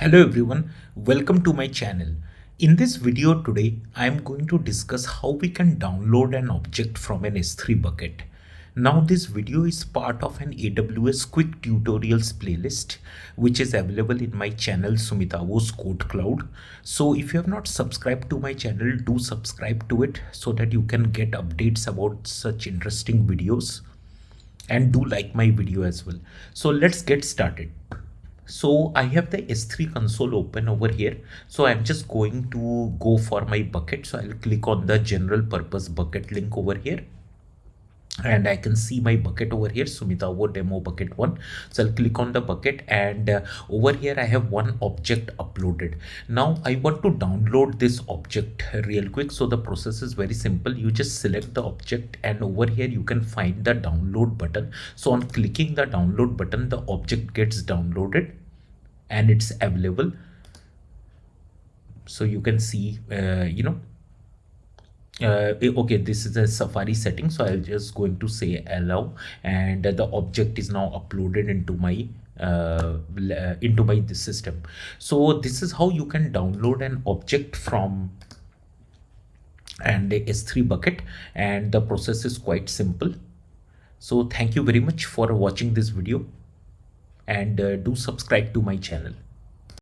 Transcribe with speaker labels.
Speaker 1: Hello everyone, welcome to my channel. In this video today, I am going to discuss how we can download an object from an S3 bucket. Now this video is part of an AWS quick tutorials playlist which is available in my channel Sumitavo's Code Cloud. So if you have not subscribed to my channel, do subscribe to it so that you can get updates about such interesting videos, and do like my video as well. So let's get started. So I have the S3 console open over here. So I'm just going to go for my bucket. So I'll click on the general purpose bucket link over here. And I can see my bucket over here, Sumitavo demo bucket 1. So I'll click on the bucket, and over here I have one object uploaded. Now I want to download this object real quick. So the process is very simple. You just select the object, and over here you can find the download button. So on clicking the download button, the object gets downloaded and it's available. So you can see, okay, this is a Safari setting, so I'm just going to say allow, and the object is now uploaded into my this system. So this is how you can download an object from and a S3 bucket, and the process is quite simple. So thank you very much for watching this video, and do subscribe to my channel.